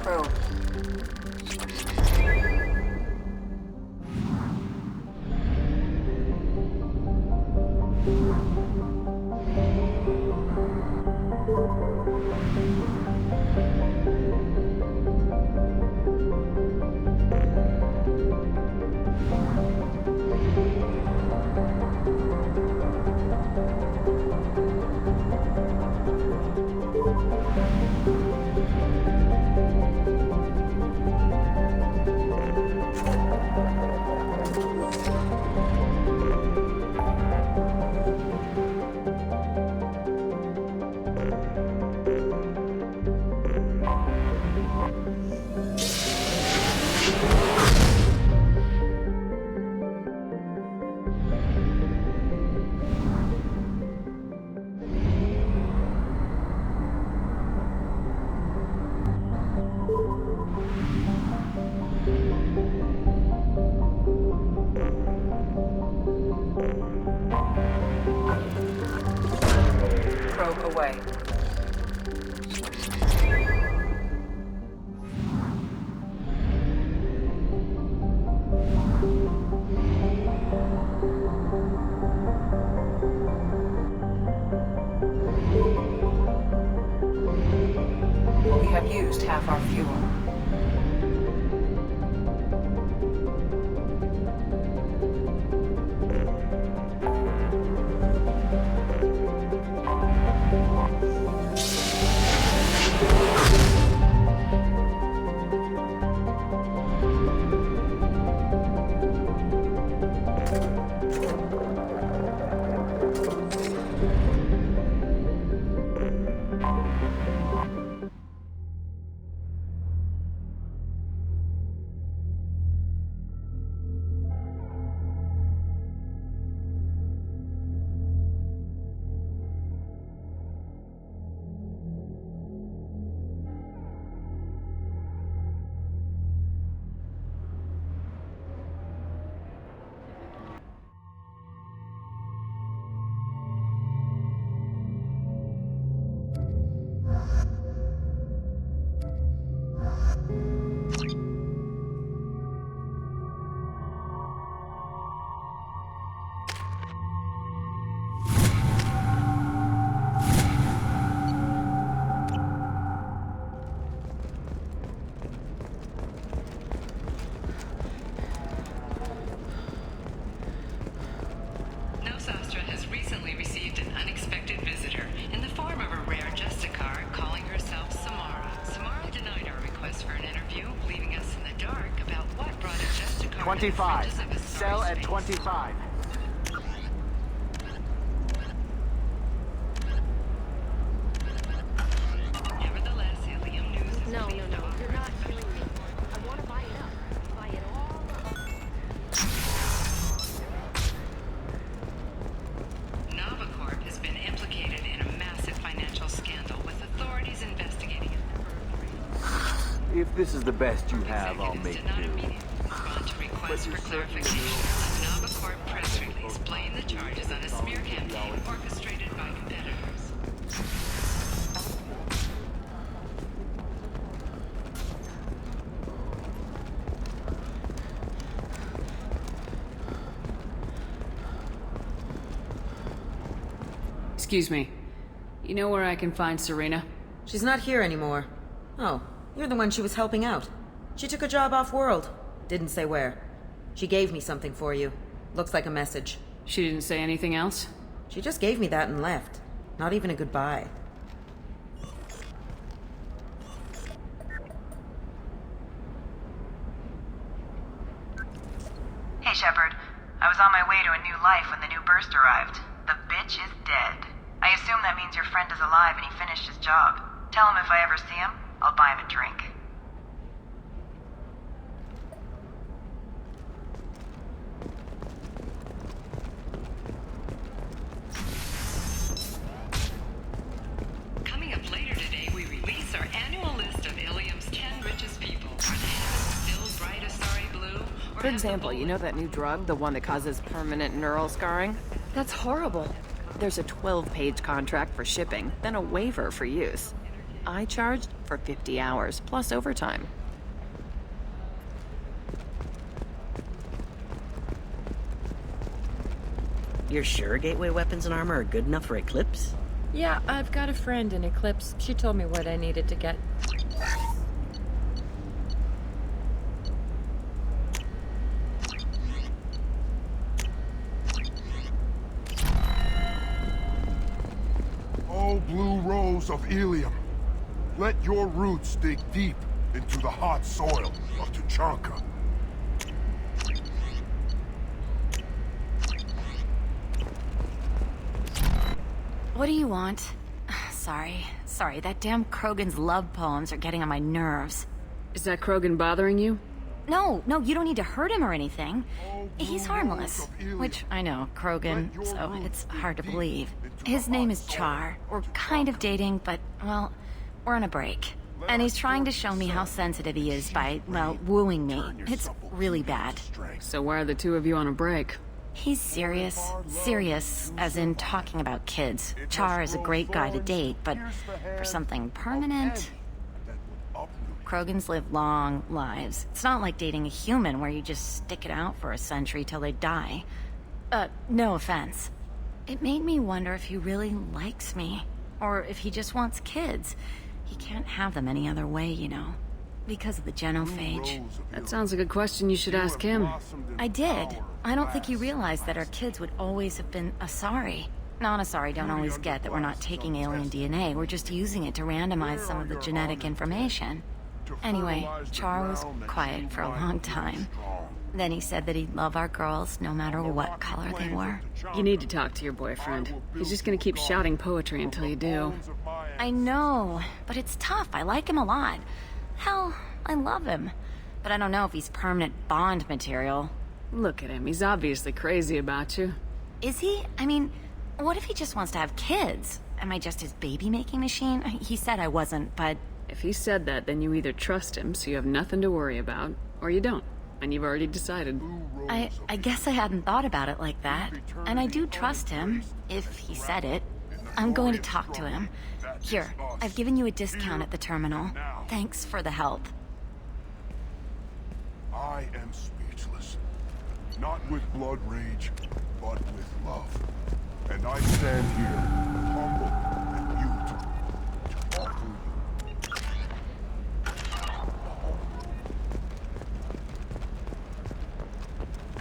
Probe. Probe away. We have used half our fuel. Jessica 25. Cell at 25. Nevertheless, Helium News is No, you're not killing me. I want to buy it up. Buy it all up. Novacorp has been implicated in a massive financial scandal with authorities investigating it. If this is the best you have, I'll make Executives did not do. immediately respond to requests for clarification. A Novacorp press release blamed the charges on a smear campaign orchestrated by competitors. Excuse me. You know where I can find Serena? She's not here anymore. Oh, you're the one she was helping out. She took a job off-world. Didn't say where. She gave me something for you. Looks like a message. She didn't say anything else? She just gave me that and left. Not even a goodbye. Hey, Shepard. I was on my way to a new life when the new burst arrived. The bitch is dead. I assume that means your friend is alive and he finished his job. Tell him if I ever see him, I'll buy him a drink. Coming up later today, we release our annual list of Ilium's 10 richest people. Are the heavens still bright as starry blue? Or For example, you know that new drug, the one that causes permanent neural scarring? That's horrible. There's a 12-page contract for shipping, then a waiver for use. I charged for 50 hours, plus overtime. You're sure gateway weapons and armor are good enough for Eclipse? Yeah, I've got a friend in Eclipse. She told me what I needed to get. Oh, blue rose of Ilium, let your roots dig deep into the hot soil of Tuchanka. What do you want? Sorry, that damn Krogan's love poems are getting on my nerves. Is that Krogan bothering you? No, you don't need to hurt him or anything. He's harmless. Which, I know, Krogan, so it's hard to believe. His name is Char. We're kind of dating, but, well, we're on a break. And he's trying to show me how sensitive he is by, well, wooing me. It's really bad. So why are the two of you on a break? He's serious. Serious, as in talking about kids. Char is a great guy to date, but for something permanent... Krogans live long lives. It's not like dating a human where you just stick it out for a century till they die. No offense. It made me wonder if he really likes me, or if he just wants kids. He can't have them any other way, you know, because of the genophage. That sounds like a question you should ask him. I did. I don't think he realized that our kids would always have been Asari. Non-Asari don't always get that we're not taking alien DNA, we're just using it to randomize some of the genetic information. Anyway, Char was quiet for a long time. Then he said that he'd love our girls no matter what color they were. You need to talk to your boyfriend. He's just gonna keep shouting poetry until you do. I know, but it's tough. I like him a lot. Hell, I love him. But I don't know if he's permanent Bond material. Look at him. He's obviously crazy about you. Is he? I mean, what if he just wants to have kids? Am I just his baby-making machine? He said I wasn't, but... If he said that, then you either trust him, so you have nothing to worry about, or you don't, and you've already decided. I guess I hadn't thought about it like that. And I do trust him, if he said it. I'm going to talk to him. Here, I've given you a discount at the terminal. Thanks for the help. I am speechless. Not with blood rage, but with love. And I stand here, humble and mute, to offer you.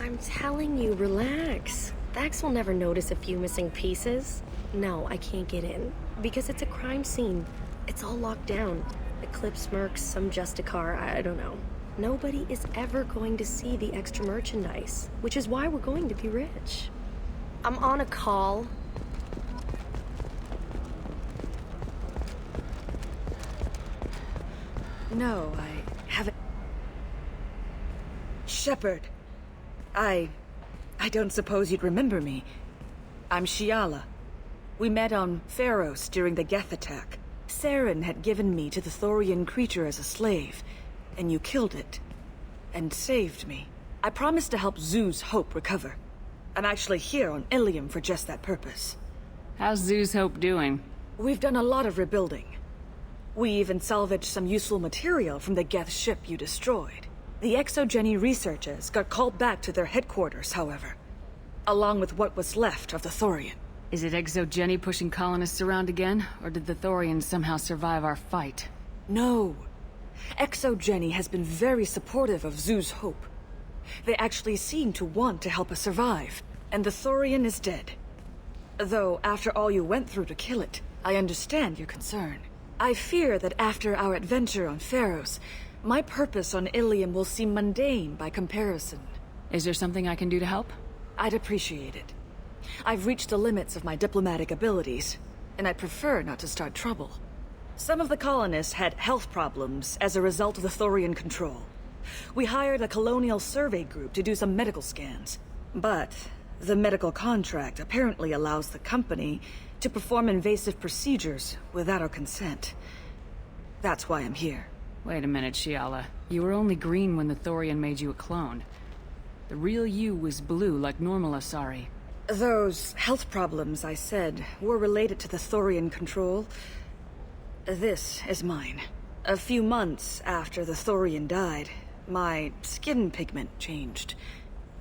I'm telling you, relax. Vax will never notice a few missing pieces. No, I can't get in. Because it's a crime scene. It's all locked down. Eclipse mercs, some Justicar, I don't know. Nobody is ever going to see the extra merchandise, which is why we're going to be rich. I'm on a call. No, I haven't... Shepard. I don't suppose you'd remember me. I'm Shiala. We met on Pharos during the Geth attack. Saren had given me to the Thorian creature as a slave, and you killed it. And saved me. I promised to help Zoo's Hope recover. I'm actually here on Ilium for just that purpose. How's Zoo's Hope doing? We've done a lot of rebuilding. We even salvaged some useful material from the Geth ship you destroyed. The Exogeny researchers got called back to their headquarters, however, along with what was left of the Thorian. Is it Exogeny pushing colonists around again, or did the Thorians somehow survive our fight? No. Exogeny has been very supportive of Zoo's Hope. They actually seem to want to help us survive, and the Thorian is dead. Though, after all you went through to kill it, I understand your concern. I fear that after our adventure on Pharos, my purpose on Ilium will seem mundane by comparison. Is there something I can do to help? I'd appreciate it. I've reached the limits of my diplomatic abilities, and I prefer not to start trouble. Some of the colonists had health problems as a result of the Thorian control. We hired a colonial survey group to do some medical scans. But the medical contract apparently allows the company to perform invasive procedures without our consent. That's why I'm here. Wait a minute, Shiala. You were only green when the Thorian made you a clone. The real you was blue like normal Asari. Those health problems I said were related to the Thorian control. This is mine. A few months after the Thorian died, my skin pigment changed.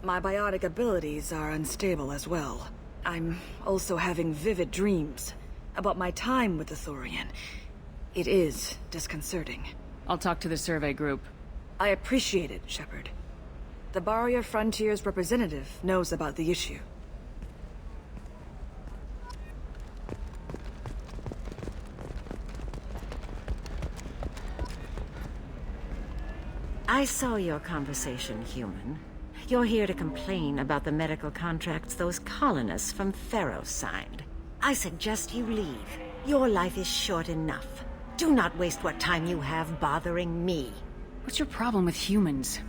My biotic abilities are unstable as well. I'm also having vivid dreams about my time with the Thorian. It is disconcerting. I'll talk to the survey group. I appreciate it, Shepard. The Barrier Frontiers representative knows about the issue. I saw your conversation, human. You're here to complain about the medical contracts those colonists from Theros signed. I suggest you leave. Your life is short enough. Do not waste what time you have bothering me. What's your problem with humans?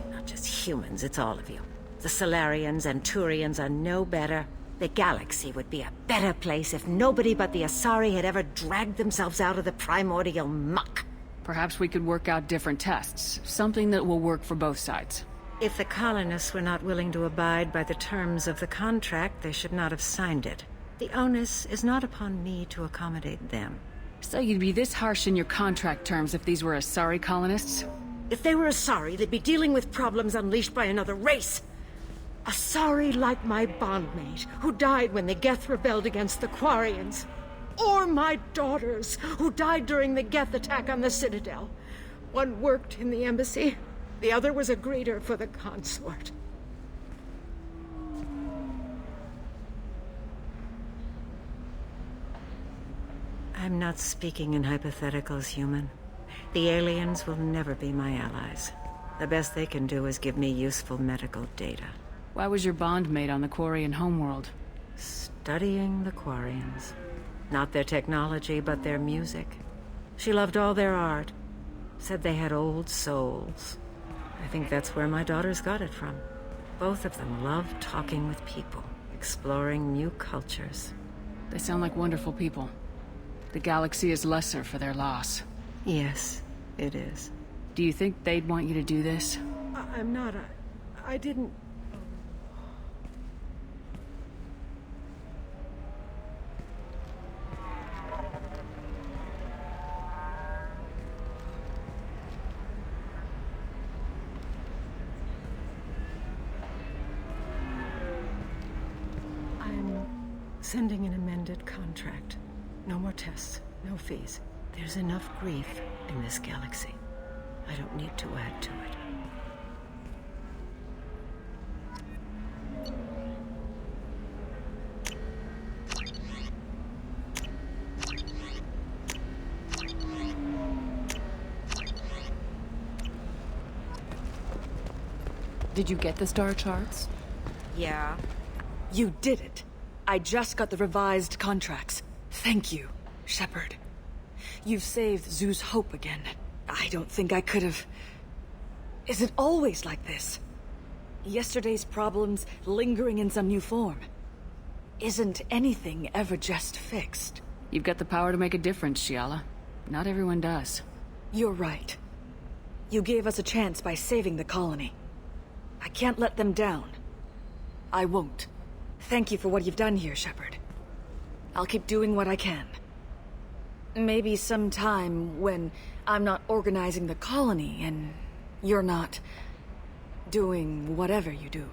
Not just humans, it's all of you. The Solarians and Turians are no better. The galaxy would be a better place if nobody but the Asari had ever dragged themselves out of the primordial muck. Perhaps we could work out different tests. Something that will work for both sides. If the colonists were not willing to abide by the terms of the contract, they should not have signed it. The onus is not upon me to accommodate them. So you'd be this harsh in your contract terms if these were Asari colonists? If they were Asari, they'd be dealing with problems unleashed by another race. Asari like my bondmate, who died when the Geth rebelled against the Quarians. Or my daughters, who died during the Geth attack on the Citadel. One worked in the embassy, the other was a greeter for the consort. I'm not speaking in hypotheticals, human. The aliens will never be my allies. The best they can do is give me useful medical data. Why was your bondmate on the Quarian homeworld? Studying the Quarians. Not their technology, but their music. She loved all their art. Said they had old souls. I think that's where my daughters got it from. Both of them love talking with people, exploring new cultures. They sound like wonderful people. The galaxy is lesser for their loss. Yes, it is. Do you think they'd want you to do this? I'm not. I didn't... Sending an amended contract. No more tests, no fees. There's enough grief in this galaxy. I don't need to add to it. Did you get the star charts? Yeah. You did it. I just got the revised contracts. Thank you, Shepard. You've saved Zoo's hope again. I don't think I could have... Is it always like this? Yesterday's problems lingering in some new form. Isn't anything ever just fixed? You've got the power to make a difference, Shiala. Not everyone does. You're right. You gave us a chance by saving the colony. I can't let them down. I won't. Thank you for what you've done here, Shepard. I'll keep doing what I can. Maybe sometime when I'm not organizing the colony and you're not doing whatever you do.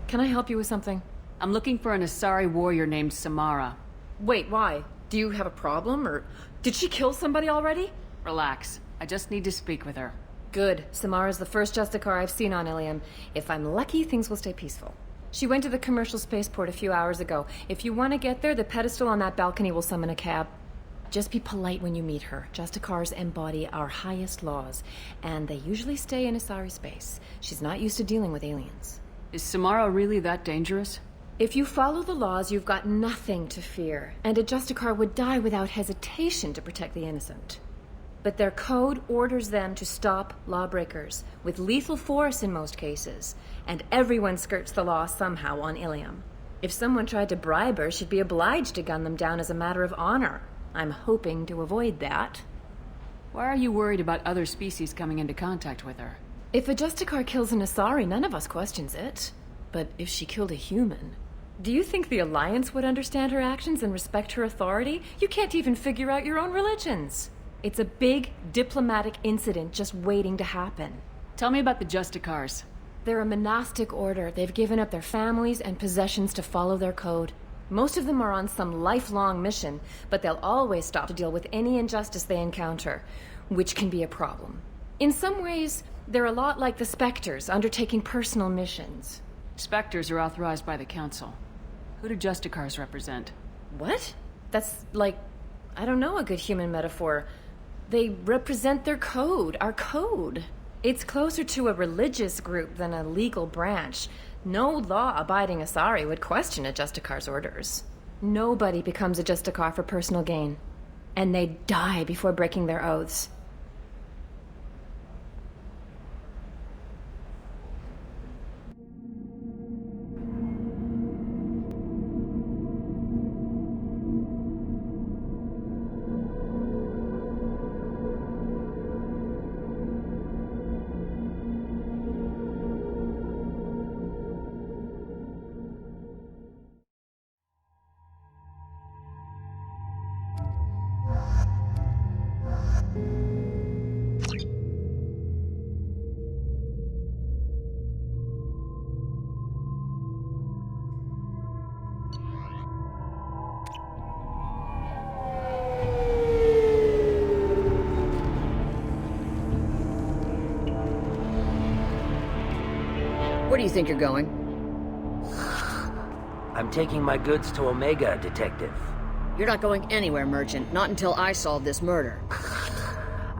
Can I help you with something? I'm looking for an Asari warrior named Samara. Wait, why? Do you have a problem, or did she kill somebody already? Relax. I just need to speak with her. Good. Samara's the first Justicar I've seen on Ilium. If I'm lucky, things will stay peaceful. She went to the commercial spaceport a few hours ago. If you want to get there, the pedestal on that balcony will summon a cab. Just be polite when you meet her. Justicars embody our highest laws, and they usually stay in Asari space. She's not used to dealing with aliens. Is Samara really that dangerous? If you follow the laws, you've got nothing to fear, and a Justicar would die without hesitation to protect the innocent. But their code orders them to stop lawbreakers, with lethal force in most cases, and everyone skirts the law somehow on Ilium. If someone tried to bribe her, she'd be obliged to gun them down as a matter of honor. I'm hoping to avoid that. Why are you worried about other species coming into contact with her? If a Justicar kills an Asari, none of us questions it. But if she killed a human... Do you think the Alliance would understand her actions and respect her authority? You can't even figure out your own religions. It's a big diplomatic incident just waiting to happen. Tell me about the Justicars. They're a monastic order. They've given up their families and possessions to follow their code. Most of them are on some lifelong mission, but they'll always stop to deal with any injustice they encounter, which can be a problem. In some ways, they're a lot like the Spectres, undertaking personal missions. Spectres are authorized by the Council. Who do Justicars represent? What? That's like, I don't know, a good human metaphor. They represent their code, our code. It's closer to a religious group than a legal branch. No law-abiding Asari would question a Justicar's orders. Nobody becomes a Justicar for personal gain. And they die before breaking their oaths. Where do you think you're going? I'm taking my goods to Omega, Detective. You're not going anywhere, Merchant. Not until I solve this murder.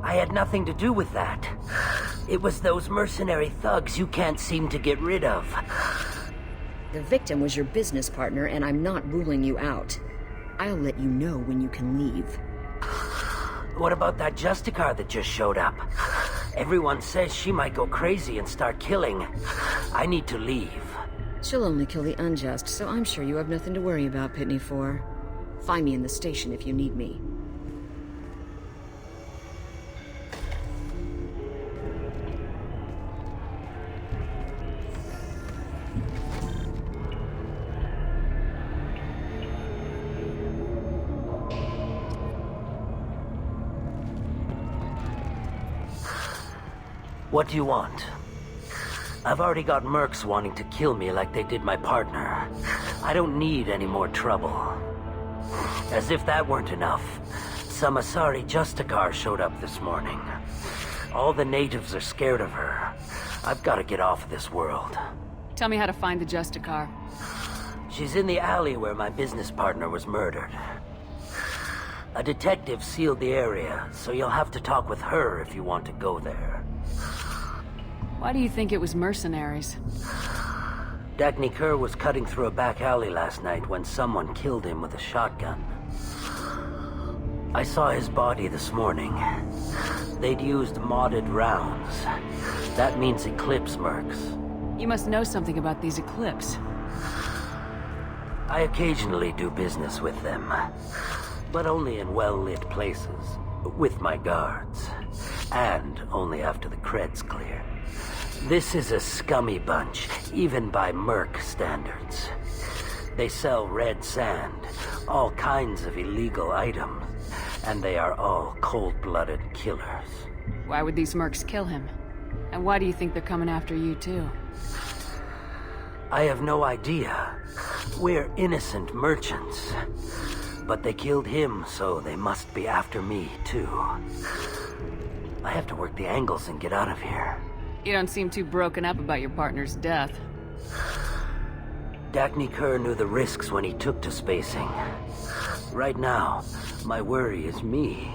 I had nothing to do with that. It was those mercenary thugs you can't seem to get rid of. The victim was your business partner, and I'm not ruling you out. I'll let you know when you can leave. What about that Justicar that just showed up? Everyone says she might go crazy and start killing. I need to leave. She'll only kill the unjust, so I'm sure you have nothing to worry about, Pitney 4. Find me in the station if you need me. What do you want? I've already got mercs wanting to kill me like they did my partner. I don't need any more trouble. As if that weren't enough, some Asari Justicar showed up this morning. All the natives are scared of her. I've got to get off this world. Tell me how to find the Justicar. She's in the alley where my business partner was murdered. A detective sealed the area, so you'll have to talk with her if you want to go there. Why do you think it was mercenaries? Dagny Kerr was cutting through a back alley last night when someone killed him with a shotgun. I saw his body this morning. They'd used modded rounds. That means Eclipse mercs. You must know something about these Eclipse. I occasionally do business with them, but only in well-lit places, with my guards, and only after the cred's clear. This is a scummy bunch, even by merc standards. They sell red sand, all kinds of illegal items, and they are all cold-blooded killers. Why would these mercs kill him? And why do you think they're coming after you, too? I have no idea. We're innocent merchants. But they killed him, so they must be after me, too. I have to work the angles and get out of here. You don't seem too broken up about your partner's death. Dagny Kerr knew the risks when he took to spacing. Right now, my worry is me.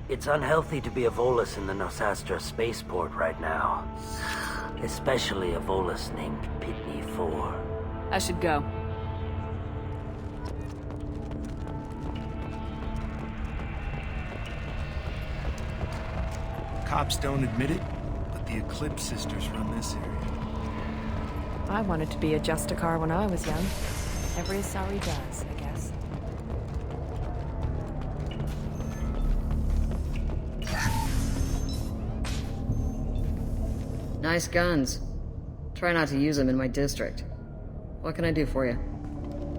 It's unhealthy to be a Volus in the Nosastra spaceport right now. Especially a Volus named Pitney 4. I should go. Cops don't admit it, but the Eclipse sisters run this area. I wanted to be a Justicar when I was young. Every Asari does, I guess. Nice guns. Try not to use them in my district. What can I do for you?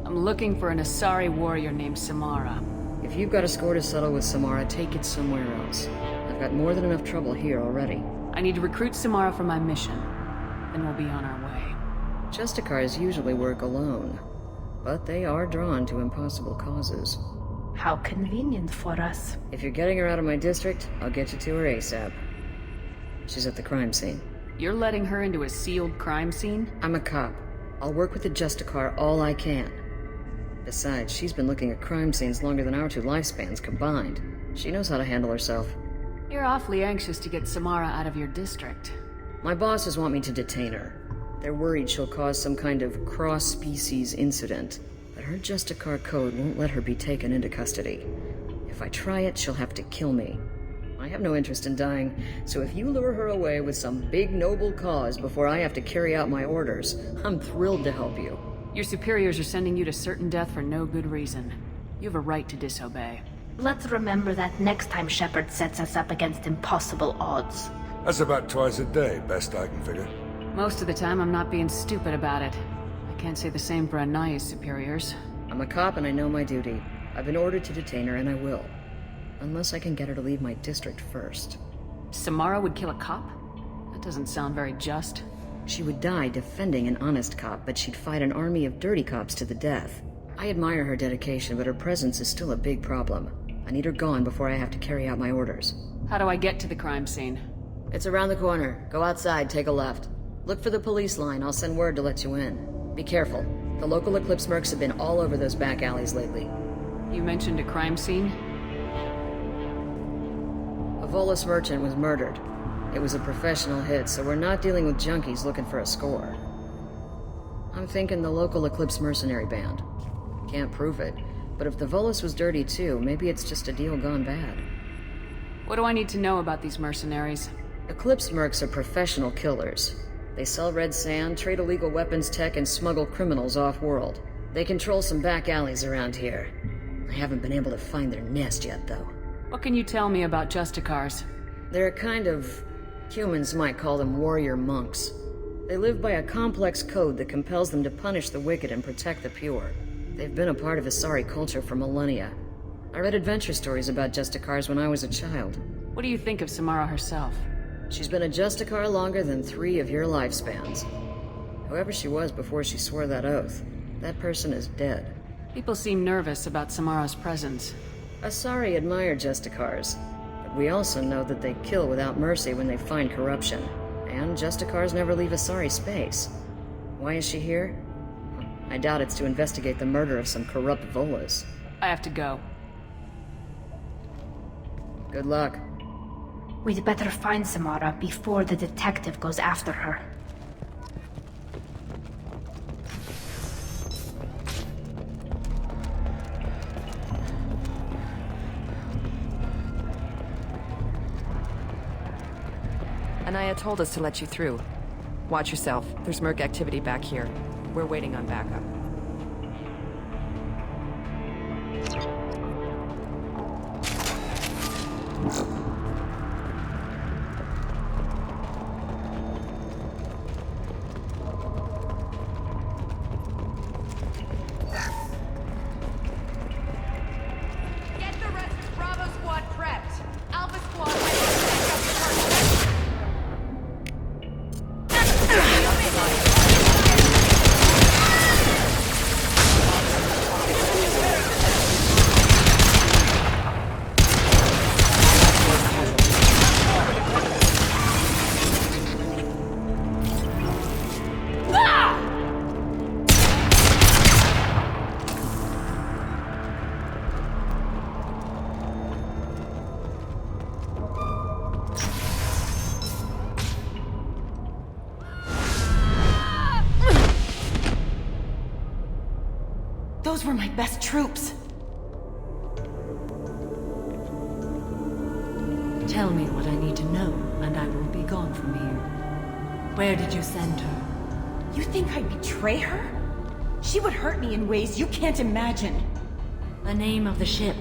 I'm looking for an Asari warrior named Samara. If you've got a score to settle with Samara, take it somewhere else. I've got more than enough trouble here already. I need to recruit Samara for my mission. Then we'll be on our way. Justicars usually work alone, but they are drawn to impossible causes. How convenient for us. If you're getting her out of my district, I'll get you to her ASAP. She's at the crime scene. You're letting her into a sealed crime scene? I'm a cop. I'll work with the Justicar all I can. Besides, she's been looking at crime scenes longer than our 2 lifespans combined. She knows how to handle herself. You're awfully anxious to get Samara out of your district. My bosses want me to detain her. They're worried she'll cause some kind of cross-species incident, but her Justicar code won't let her be taken into custody. If I try it, she'll have to kill me. I have no interest in dying, so if you lure her away with some big noble cause before I have to carry out my orders, I'm thrilled to help you. Your superiors are sending you to certain death for no good reason. You have a right to disobey. Let's remember that next time Shepard sets us up against impossible odds. That's about twice a day, best I can figure. Most of the time, I'm not being stupid about it. I can't say the same for Anaya's superiors. I'm a cop and I know my duty. I've been ordered to detain her and I will. Unless I can get her to leave my district first. Samara would kill a cop? That doesn't sound very just. She would die defending an honest cop, but she'd fight an army of dirty cops to the death. I admire her dedication, but her presence is still a big problem. I need her gone before I have to carry out my orders. How do I get to the crime scene? It's around the corner. Go outside, take a left. Look for the police line. I'll send word to let you in. Be careful. The local Eclipse mercs have been all over those back alleys lately. You mentioned a crime scene? A Volus merchant was murdered. It was a professional hit, so we're not dealing with junkies looking for a score. I'm thinking the local Eclipse mercenary band. Can't prove it, but if the Volus was dirty too, maybe it's just a deal gone bad. What do I need to know about these mercenaries? Eclipse mercs are professional killers. They sell red sand, trade illegal weapons tech, and smuggle criminals off-world. They control some back alleys around here. I haven't been able to find their nest yet, though. What can you tell me about Justicars? They're a kind of... humans might call them warrior monks. They live by a complex code that compels them to punish the wicked and protect the pure. They've been a part of Asari culture for millennia. I read adventure stories about Justicars when I was a child. What do you think of Samara herself? She's been a Justicar longer than 3 of your lifespans. Whoever she was before she swore that oath, that person is dead. People seem nervous about Samara's presence. Asari admire Justicars, but we also know that they kill without mercy when they find corruption. And Justicars never leave Asari space. Why is she here? I doubt it's to investigate the murder of some corrupt Volas. I have to go. Good luck. We'd better find Samara before the detective goes after her. Anaya told us to let you through. Watch yourself. There's merc activity back here. We're waiting on backup. Get the rest of Bravo Squad prepped. Alpha Squad ready to take up the target. Those were my best troops. Tell me what I need to know, and I will be gone from here. Where did you send her? You think I'd betray her? She would hurt me in ways you can't imagine. The name of the ship.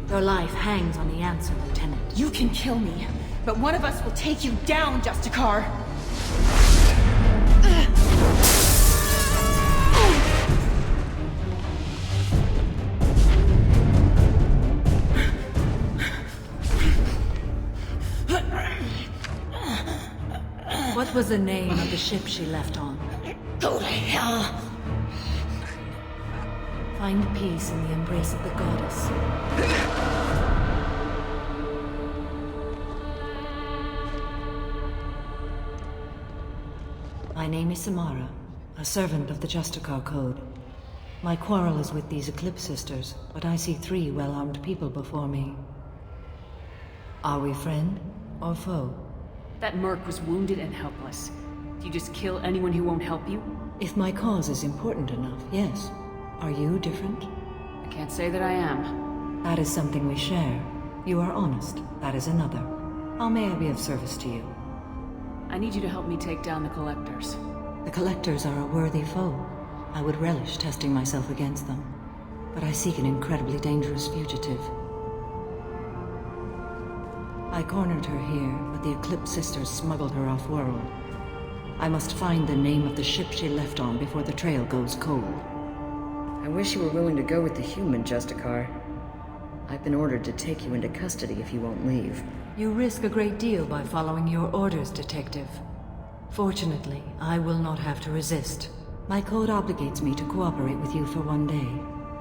Your life hangs on the answer, Lieutenant. You can kill me, but one of us will take you down, Justicar. was the name of the ship she left on? Go to hell! Find peace in the embrace of the goddess. My name is Samara, a servant of the Justicar Code. My quarrel is with these Eclipse Sisters, but I see 3 well-armed people before me. Are we friend or foe? That merc was wounded and helpless. Do you just kill anyone who won't help you? If my cause is important enough, yes. Are you different? I can't say that I am. That is something we share. You are honest. That is another. How may I be of service to you? I need you to help me take down the Collectors. The Collectors are a worthy foe. I would relish testing myself against them. But I seek an incredibly dangerous fugitive. I cornered her here, but the Eclipse Sisters smuggled her off-world. I must find the name of the ship she left on before the trail goes cold. I wish you were willing to go with the human, Justicar. I've been ordered to take you into custody if you won't leave. You risk a great deal by following your orders, Detective. Fortunately, I will not have to resist. My code obligates me to cooperate with you for 1 day.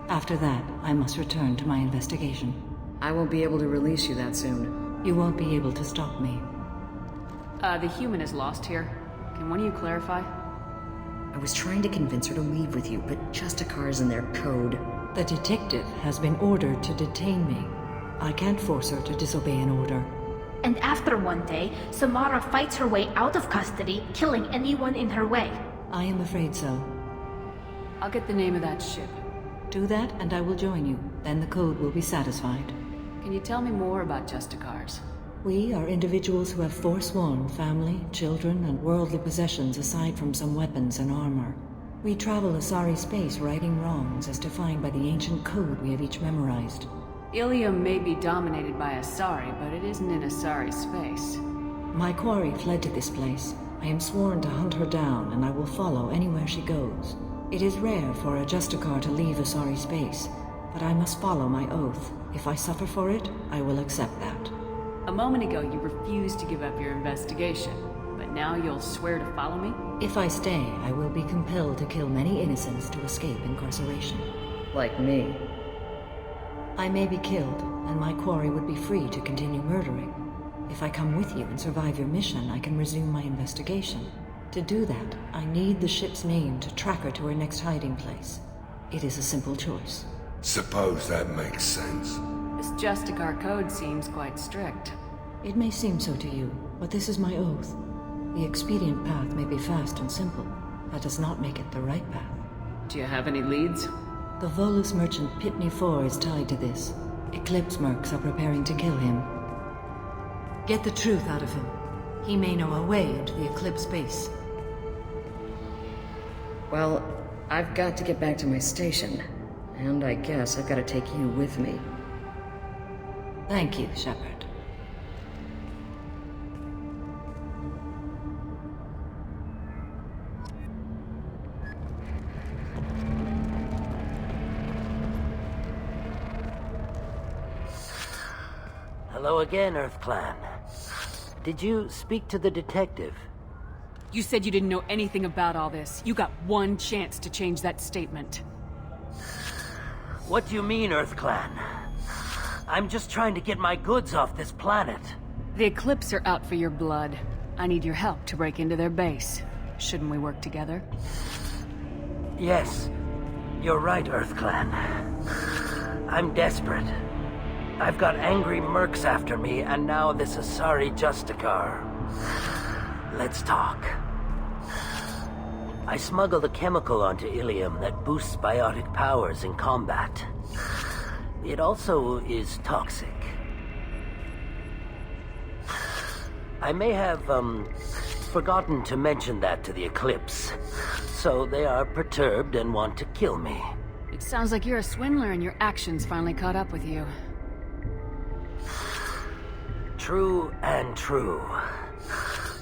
After that, I must return to my investigation. I won't be able to release you that soon. You won't be able to stop me. The human is lost here. Can one of you clarify? I was trying to convince her to leave with you, but Justicar's in their code. The detective has been ordered to detain me. I can't force her to disobey an order. And after 1 day, Samara fights her way out of custody, killing anyone in her way. I am afraid so. I'll get the name of that ship. Do that, and I will join you. Then the code will be satisfied. Can you tell me more about Justicars? We are individuals who have forsworn family, children, and worldly possessions aside from some weapons and armor. We travel Asari space righting wrongs as defined by the ancient code we have each memorized. Ilium may be dominated by Asari, but it isn't in Asari space. My quarry fled to this place. I am sworn to hunt her down, and I will follow anywhere she goes. It is rare for a Justicar to leave Asari space, but I must follow my oath. If I suffer for it, I will accept that. A moment ago, you refused to give up your investigation, but now you'll swear to follow me? If I stay, I will be compelled to kill many innocents to escape incarceration. Like me. I may be killed, and my quarry would be free to continue murdering. If I come with you and survive your mission, I can resume my investigation. To do that, I need the ship's name to track her to her next hiding place. It is a simple choice. Suppose that makes sense. This Justicar code seems quite strict. It may seem so to you, but this is my oath. The expedient path may be fast and simple. That does not make it the right path. Do you have any leads? The Volus merchant Pitney 4 is tied to this. Eclipse mercs are preparing to kill him. Get the truth out of him. He may know a way into the Eclipse base. Well, I've got to get back to my station. And I guess I've got to take you with me. Thank you, Shepard. Hello again, Earth Clan. Did you speak to the detective? You said you didn't know anything about all this. You got 1 chance to change that statement. What do you mean, Earth Clan? I'm just trying to get my goods off this planet. The Eclipse are out for your blood. I need your help to break into their base. Shouldn't we work together? Yes, you're right, Earth Clan. I'm desperate. I've got angry mercs after me, and now this Asari Justicar. Let's talk. I smuggled a chemical onto Ilium that boosts biotic powers in combat. It also is toxic. I may have, forgotten to mention that to the Eclipse, so they are perturbed and want to kill me. It sounds like you're a swindler and your actions finally caught up with you. True and true.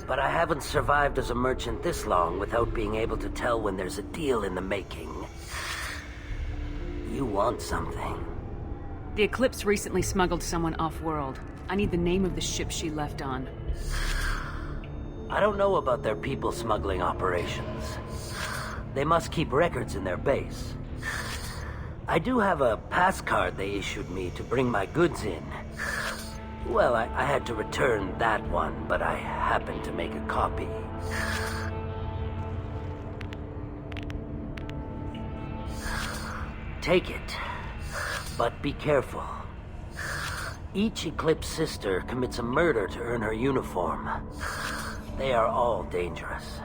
But I haven't survived as a merchant this long without being able to tell when there's a deal in the making. You want something. The Eclipse recently smuggled someone off-world. I need the name of the ship she left on. I don't know about their people smuggling operations. They must keep records in their base. I do have a pass card they issued me to bring my goods in. Well, I had to return that one, but I happened to make a copy. Take it, but be careful. Each Eclipse sister commits a murder to earn her uniform. They are all dangerous.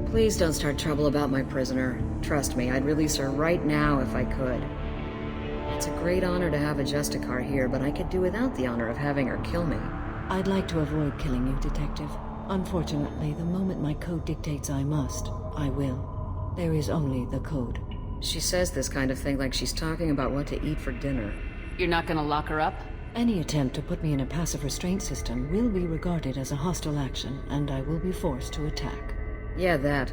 Please don't start trouble about my prisoner. Trust me, I'd release her right now if I could. It's a great honor to have a Justicar here, but I could do without the honor of having her kill me. I'd like to avoid killing you, Detective. Unfortunately, the moment my code dictates I must, I will. There is only the code. She says this kind of thing like she's talking about what to eat for dinner. You're not gonna lock her up? Any attempt to put me in a passive restraint system will be regarded as a hostile action, and I will be forced to attack. Yeah, that.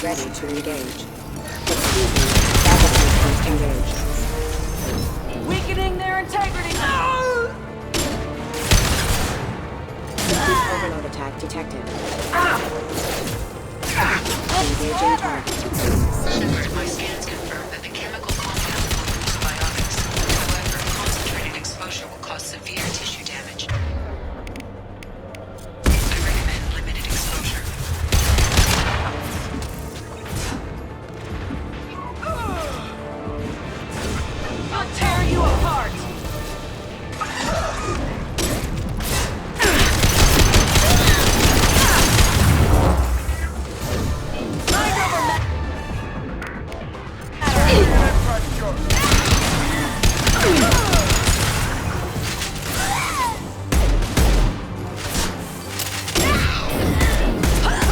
Ready to engage. Excuse me, faculty engaged. Weakening their integrity! Overload attack detected. Engaging target. Shepard, my scans confirm that the chemical compound will produce biotics. However, concentrated exposure will cause severe tissue damage. I recommend limited exposure. I'll tear you apart!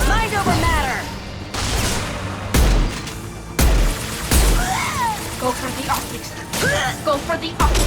Mind over matter! Go for the optics. Go for the optics.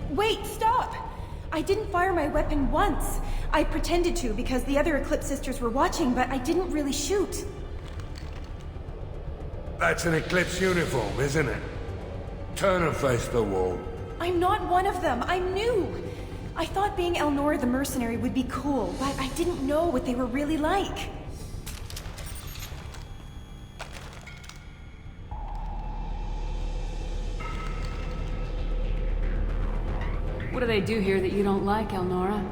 Wait, stop! I didn't fire my weapon once. I pretended to because the other Eclipse sisters were watching, but I didn't really shoot. That's an Eclipse uniform, isn't it? Turn and face the wall. I'm not one of them. I'm new. I thought being Elnora the mercenary would be cool, but I didn't know what they were really like. What do they do here that you don't like, Elnora?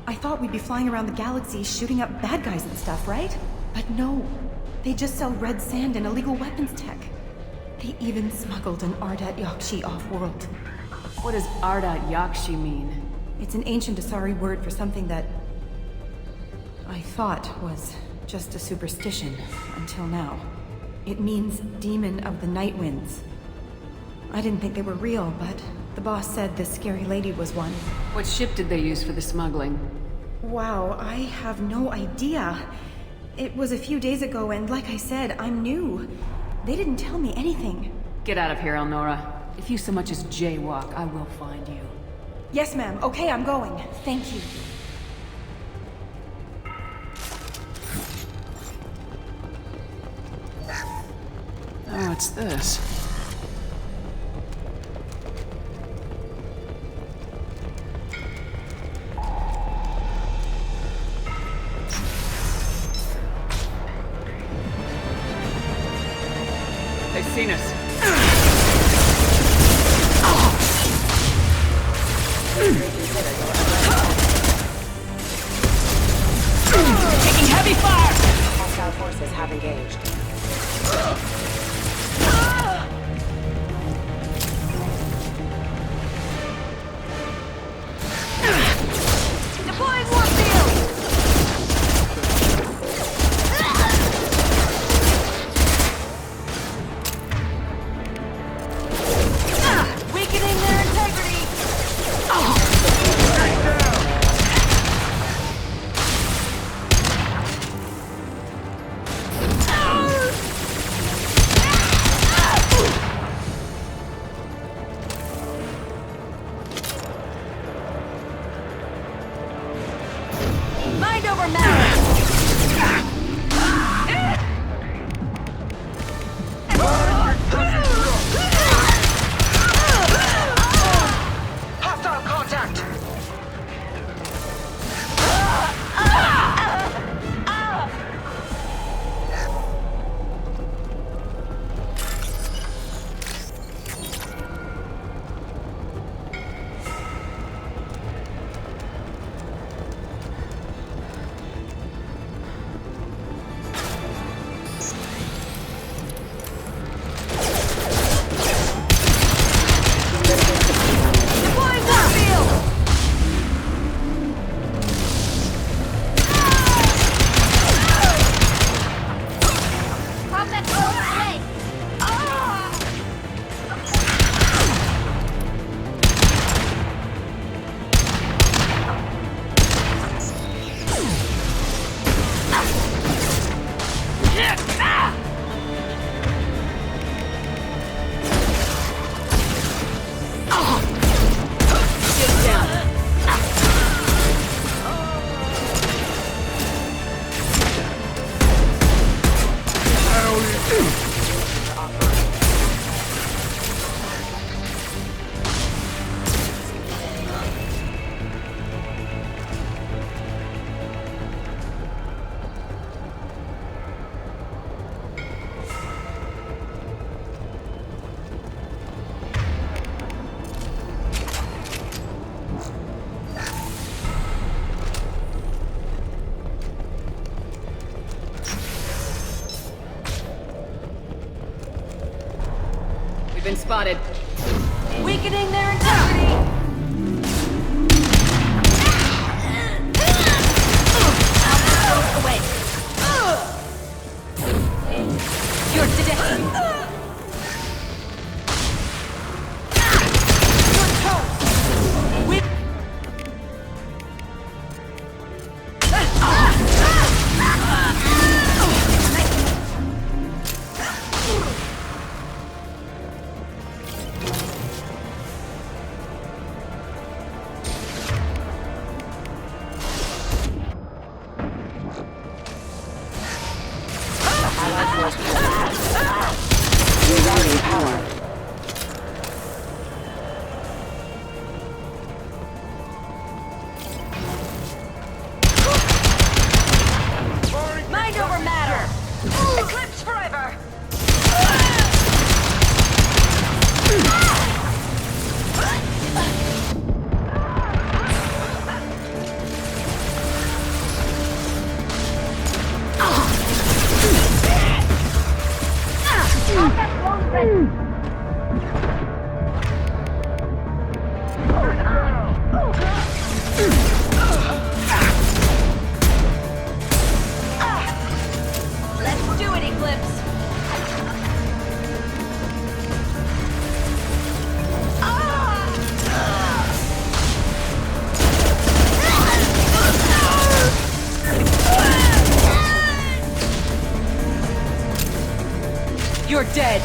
I thought we'd be flying around the galaxy shooting up bad guys and stuff, right? But no. They just sell red sand and illegal weapons tech. They even smuggled an Ardat Yakshi off-world. What does Ardat Yakshi mean? It's an ancient Asari word for something that I thought was just a superstition until now. It means demon of the night winds. I didn't think they were real, but the boss said this scary lady was one. What ship did they use for the smuggling? Wow, I have no idea. It was a few days ago, and like I said, I'm new. They didn't tell me anything. Get out of here, Elnora. If you so much as jaywalk, I will find you. Yes, ma'am. Okay, I'm going. Thank you. Oh, what's this? They've seen us. Taking heavy fire! Hostile forces have engaged. Deploying warp field! Weakening their integrity! Mind over matter! Hostile contact! Deploying warp field! Combat away! We've been spotted. Weakening their integrity! Away! You're dead! Rerouting power. Mind over matter! Eclipse forever! Let's do it, Eclipse! You're dead!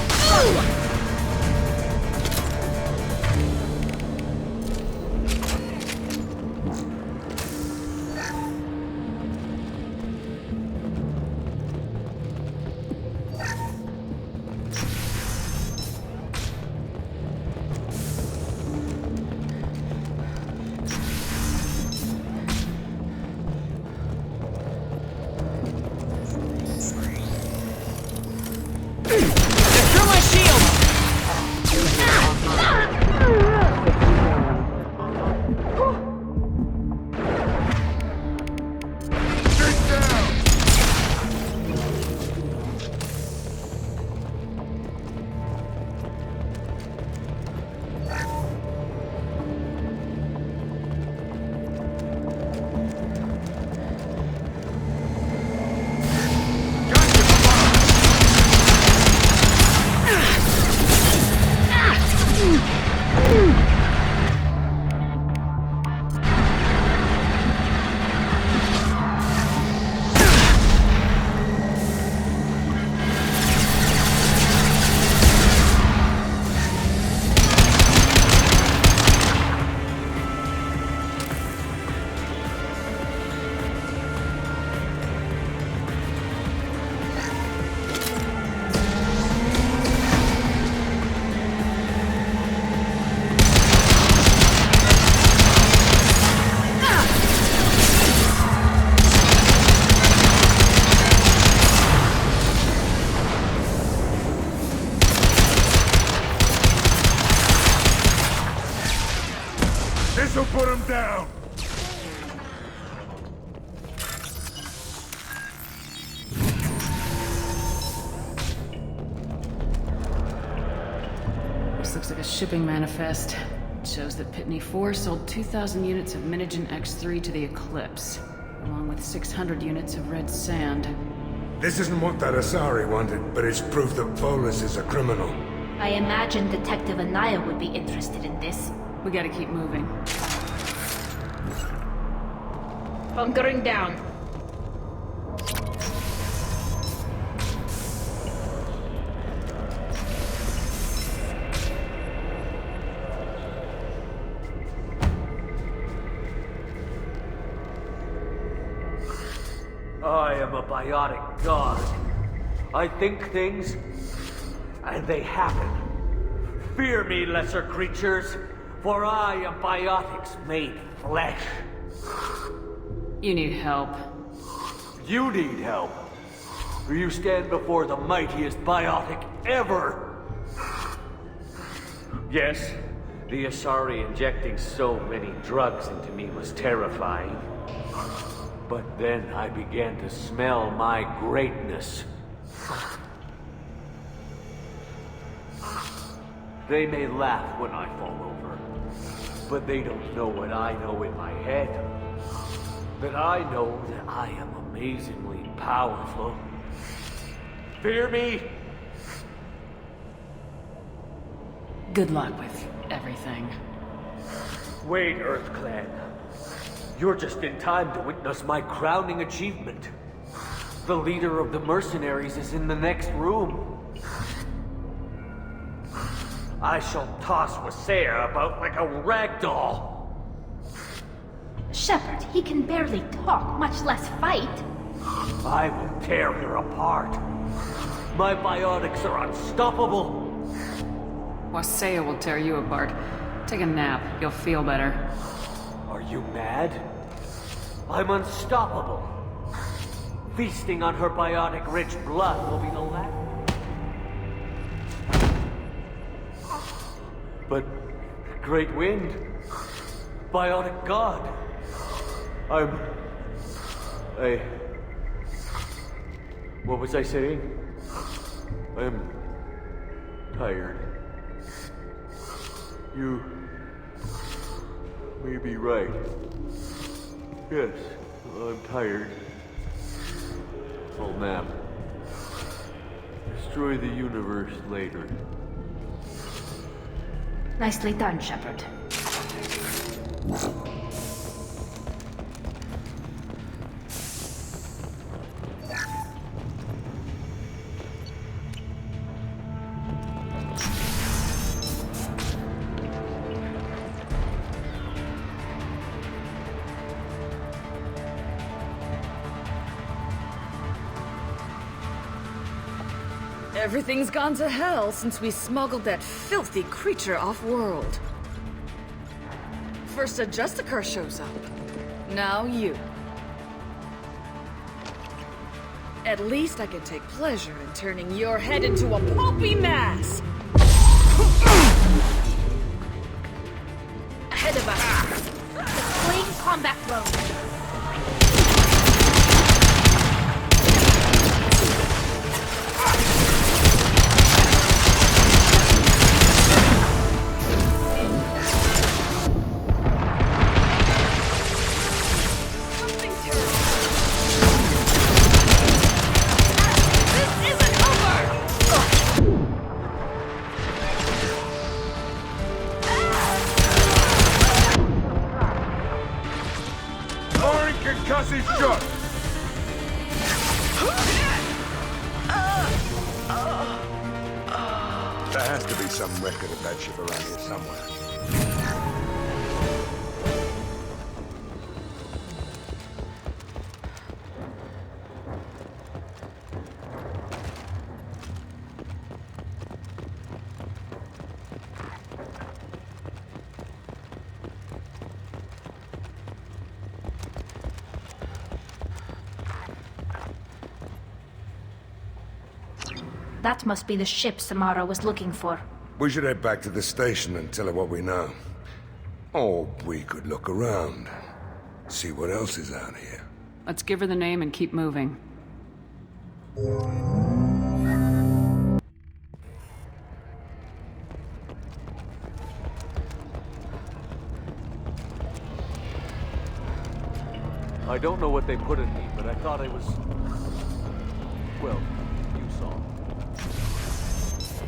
Through my shield! This'll put him down! This looks like a shipping manifest. It shows that Pitney 4 sold 2,000 units of Minigen X3 to the Eclipse, along with 600 units of red sand. This isn't what that Asari wanted, but it's proof that Volus is a criminal. I imagine Detective Anaya would be interested in this. We gotta keep moving. Hunkering down. I am a biotic god. I think things, and they happen. Fear me, lesser creatures, for I am biotics made flesh. You need help. You need help. For you stand before the mightiest biotic ever. Yes, the Asari injecting so many drugs into me was terrifying. But then I began to smell my greatness. They may laugh when I fall over, but they don't know what I know in my head. That I know that I am amazingly powerful. Fear me? Good luck with everything. Wait, EarthClan. You're just in time to witness my crowning achievement. The leader of the mercenaries is in the next room. I shall toss Wasea about like a rag doll. Shepard, he can barely talk, much less fight. I will tear her apart. My biotics are unstoppable. Wasea will tear you apart. Take a nap. You'll feel better. Are you mad? I'm unstoppable. Feasting on her biotic-rich blood will be the last. But Great Wind, biotic god. What was I saying? tired. You may be right. Yes, I'm tired. I'll nap. Destroy the universe later. Nicely done, Shepard. Everything's gone to hell since we smuggled that filthy creature off-world. First a Justicar shows up. Now you. At least I can take pleasure in turning your head into a pulpy mass! Ahead of us! Deploying combat drone! There has to be some record of that ship around here somewhere. That must be the ship Samara was looking for. We should head back to the station and tell her what we know. Or we could look around. See what else is out here. Let's give her the name and keep moving. I don't know what they put in me, but I thought I was... Well, you saw.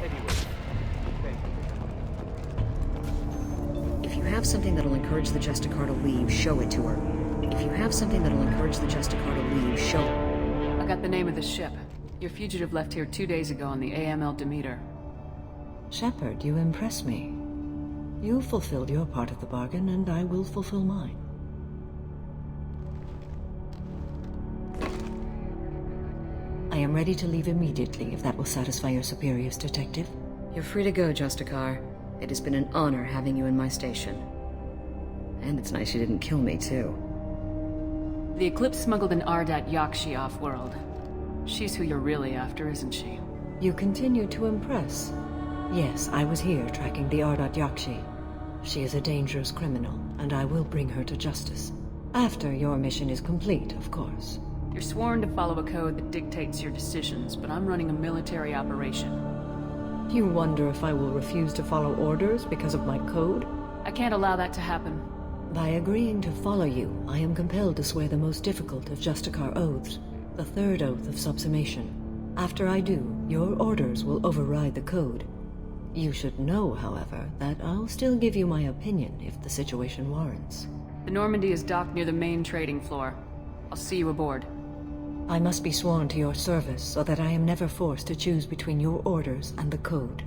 Anyway, thank you. If you have something that'll encourage the Justicar to leave, show it to her. If you have something that'll encourage the Justicar to leave, show... I got the name of the ship. Your fugitive left here 2 days ago on the AML Demeter. Shepard, you impress me. You fulfilled your part of the bargain, and I will fulfill mine. I am ready to leave immediately, if that will satisfy your superiors, Detective. You're free to go, Justicar. It has been an honor having you in my station. And it's nice you didn't kill me, too. The Eclipse smuggled an Ardat Yakshi off-world. She's who you're really after, isn't she? You continue to impress. Yes, I was here tracking the Ardat Yakshi. She is a dangerous criminal, and I will bring her to justice. After your mission is complete, of course. You're sworn to follow a code that dictates your decisions, but I'm running a military operation. You wonder if I will refuse to follow orders because of my code? I can't allow that to happen. By agreeing to follow you, I am compelled to swear the most difficult of Justicar oaths, the third oath of subsumation. After I do, your orders will override the code. You should know, however, that I'll still give you my opinion if the situation warrants. The Normandy is docked near the main trading floor. I'll see you aboard. I must be sworn to your service so that I am never forced to choose between your orders and the code.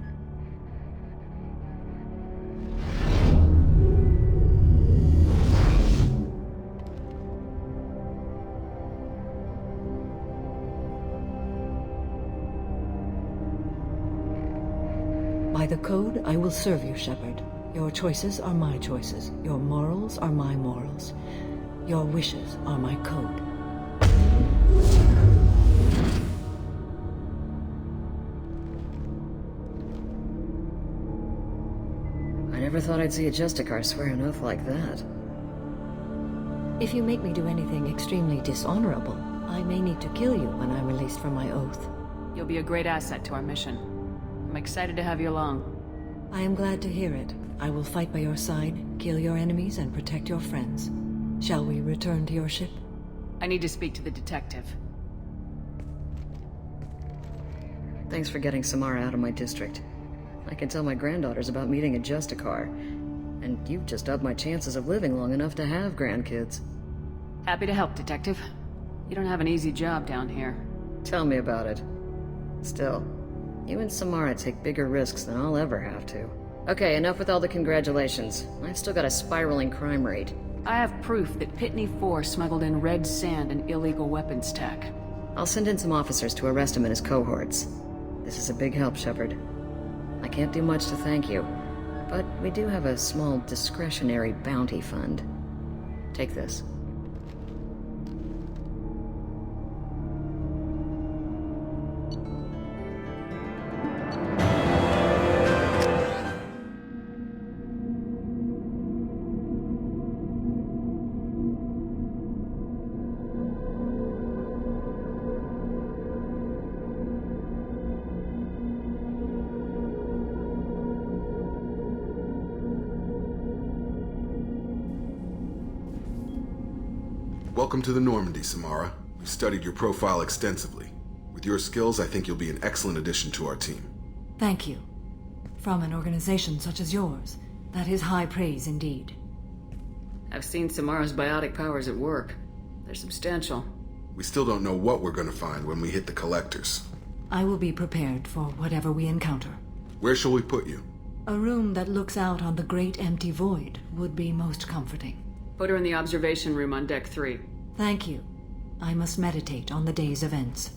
By the code, I will serve you, Shepard. Your choices are my choices. Your morals are my morals. Your wishes are my code. I never thought I'd see a Justicar swear an oath like that. If you make me do anything extremely dishonorable, I may need to kill you when I'm released from my oath. You'll be a great asset to our mission. I'm excited to have you along. I am glad to hear it. I will fight by your side, kill your enemies, and protect your friends. Shall we return to your ship? I need to speak to the detective. Thanks for getting Samara out of my district. I can tell my granddaughters about meeting a Justicar. And you've just upped my chances of living long enough to have grandkids. Happy to help, Detective. You don't have an easy job down here. Tell me about it. Still, you and Samara take bigger risks than I'll ever have to. Okay, enough with all the congratulations. I've still got a spiraling crime rate. I have proof that Pitney 4 smuggled in red sand and illegal weapons tech. I'll send in some officers to arrest him and his cohorts. This is a big help, Shepard. I can't do much to thank you, but we do have a small discretionary bounty fund. Take this. Welcome to the Normandy, Samara. We've studied your profile extensively. With your skills, I think you'll be an excellent addition to our team. Thank you. From an organization such as yours, that is high praise indeed. I've seen Samara's biotic powers at work. They're substantial. We still don't know what we're going to find when we hit the collectors. I will be prepared for whatever we encounter. Where shall we put you? A room that looks out on the great empty void would be most comforting. Put her in the observation room on Deck 3. Thank you. I must meditate on the day's events.